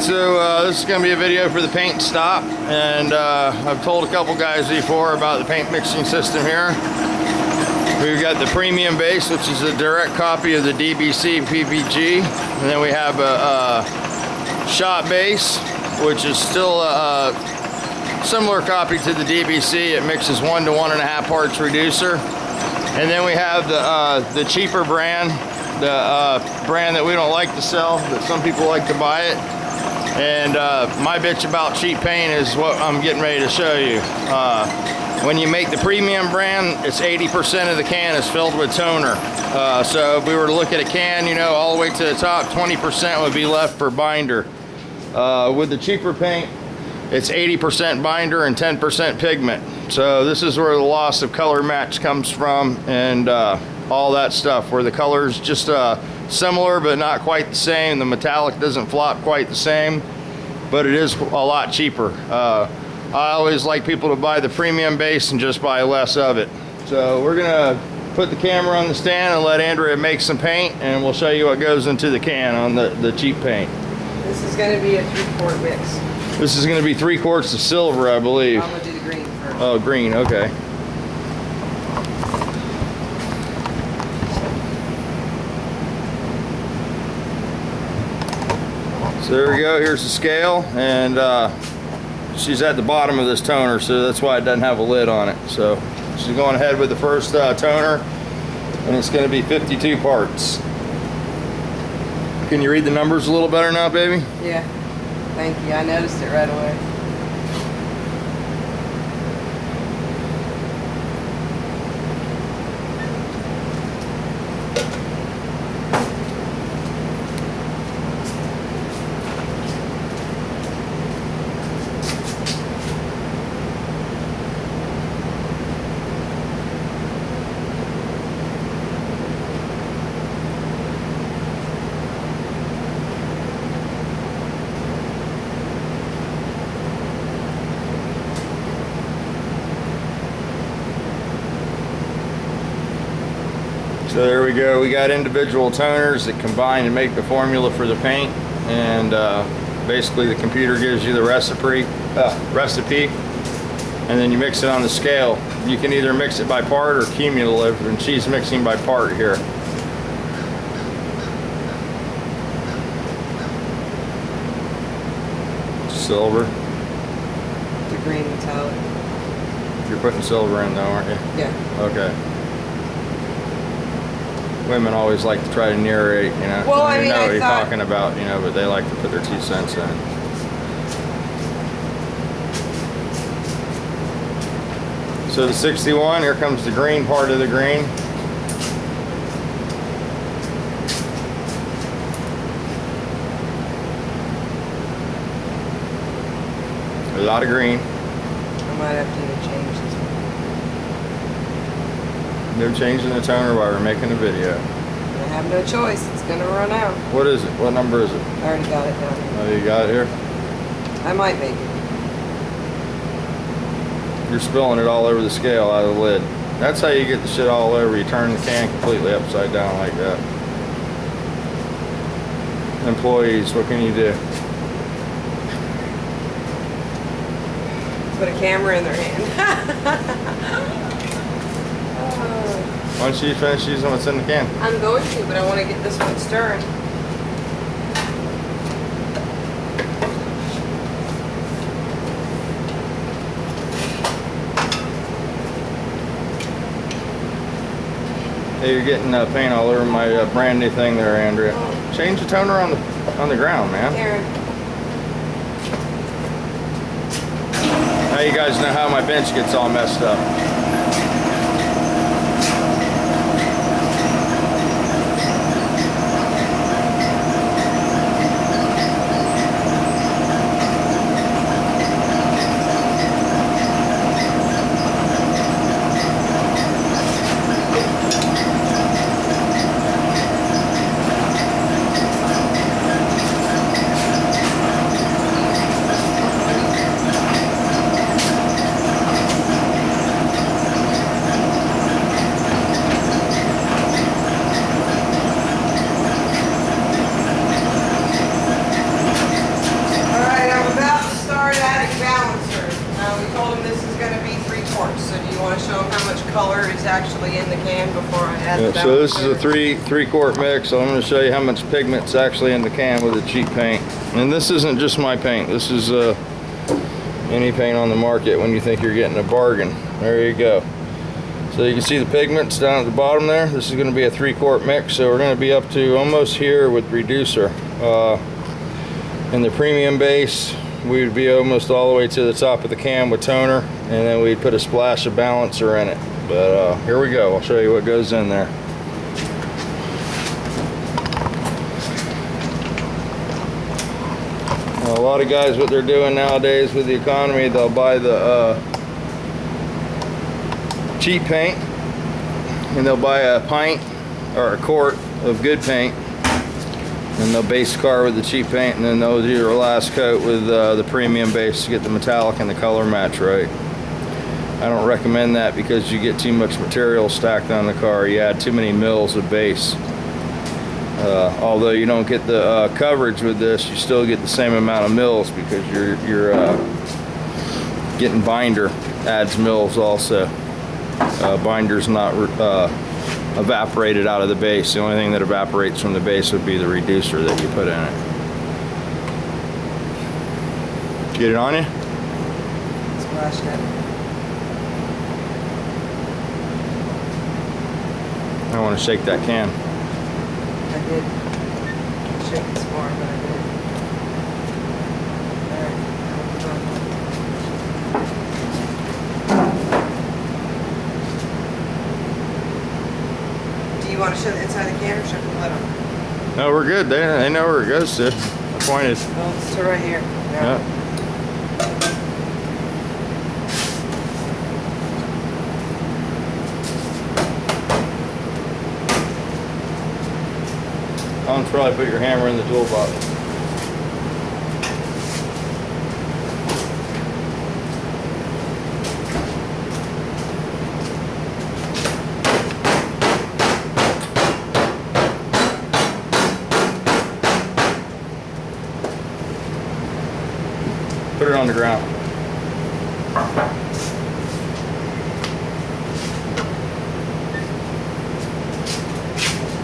So this is going to be a video for the paint stop, and I've told a couple guys before about the paint mixing system here. We've got the premium base, which is a direct copy of the DBC PPG, and then we have a shot base, which is still a similar copy to the DBC. It mixes 1 to 1.5 parts reducer, and then we have the cheaper brand, the brand that we don't like to sell, but some people like to buy it. And my bitch about cheap paint is what I'm getting ready to show you. When you make the premium brand, it's 80% of the can is filled with toner. So if we were to look at a can, you know, all the way to the top, 20% would be left for binder. With the cheaper paint, it's 80% binder and 10% pigment. So this is where the loss of color match comes from, and all that stuff, where the color's just similar but not quite the same. The metallic doesn't flop quite the same, but it is a lot cheaper. I always like people to buy the premium base and just buy less of it. So we're gonna put the camera on the stand and let Andrea make some paint, and we'll show you what goes into the can on the cheap paint. This is going to be a 3-quart mix. This is going to be 3 quarts of silver, I believe. I'm going to do the green first. Oh, green, okay. So there we go, here's the scale, and she's at the bottom of this toner, so that's why it doesn't have a lid on it. So she's going ahead with the first toner, and it's going to be 52 parts. Can you read the numbers a little better now, baby? Yeah, thank you. I noticed it right away. So there we go, we got individual toners that combine and make the formula for the paint, and basically the computer gives you the recipe, and then you mix it on the scale. You can either mix it by part or cumulative, and she's mixing by part here. Silver. The green metallic. You're putting silver in though, aren't you? Yeah. Okay. Women always like to try to narrate, you know. Well, I they mean, know I what you're thought... talking about, you know, but they like to put their 2 cents in. So the 61, here comes the green part of the green. A lot of green. I might have to change this one. No changing the toner while we're making a video. I have no choice. It's going to run out. What is it? What number is it? I already got it down here. Oh, you got it here? I might make it. You're spilling it all over the scale out of the lid. That's how you get the shit all over. You turn the can completely upside down like that. Employees, what can you do? Put a camera in their hand. Why don't you finish using what's in the can? I'm going to, but I want to get this one stirring. Hey, you're getting paint all over my brand new thing there, Andrea. Change the toner on the ground, man. Aaron. Now you guys know how my bench gets all messed up. can before I add the Yeah, balance. so this is a there. three quart mix. So I'm going to show you how much pigment's actually in the can with the cheap paint. And this isn't just my paint. This is any paint on the market when you think you're getting a bargain. There you go. So you can see the pigments down at the bottom there. This is going to be a 3 quart mix. So we're going to be up to almost here with reducer. In the premium base, we would be almost all the way to the top of the can with toner. And then we'd put a splash of balancer in it. But here we go. I'll show you what goes in there. A lot of guys, what they're doing nowadays with the economy, they'll buy the cheap paint, and they'll buy a pint or a quart of good paint, and they'll base the car with the cheap paint, and then they'll do their last coat with the premium base to get the metallic and the color match right. I don't recommend that because you get too much material stacked on the car. You add too many mils of base. Although you don't get the coverage with this, you still get the same amount of mils because you're getting binder adds mils also. Binder's not evaporated out of the base. The only thing that evaporates from the base would be the reducer that you put in it. Get it on you? Splash it. I want to shake that can. I did shake it some more, but I did. Alright. Do you want to show the inside of the can or should I let them? No, we're good. They know where it goes to. I pointed. Oh, it's right here. Yeah. I'll probably put your hammer in the toolbox. Put it on the ground.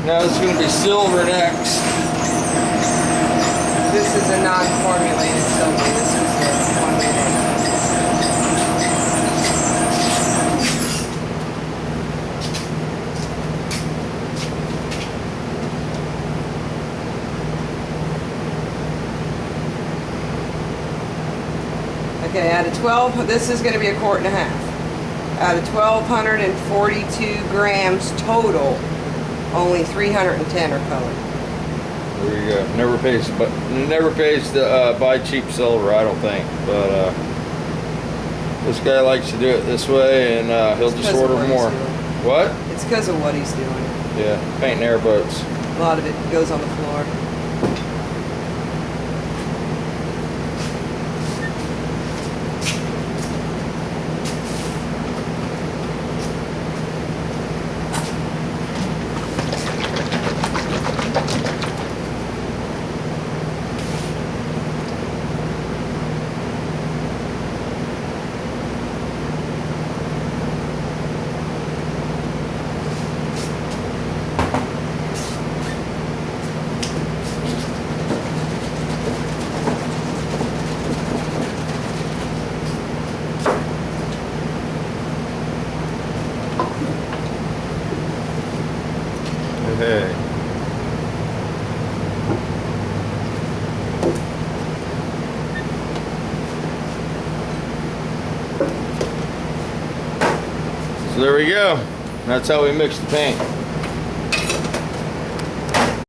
Now it's going to be silver next. This is a non-formulated silver. This is the one we did. Okay, out of 12, this is going to be a quart and a half. Out of 1,242 grams total, only 310 are colored. There you go. Never pays to buy cheap silver, I don't think. But this guy likes to do it this way, and he'll just order more. What? It's because of what he's doing. Yeah, painting airboats. A lot of it goes on the floor. Hey. So there we go. That's how we mix the paint.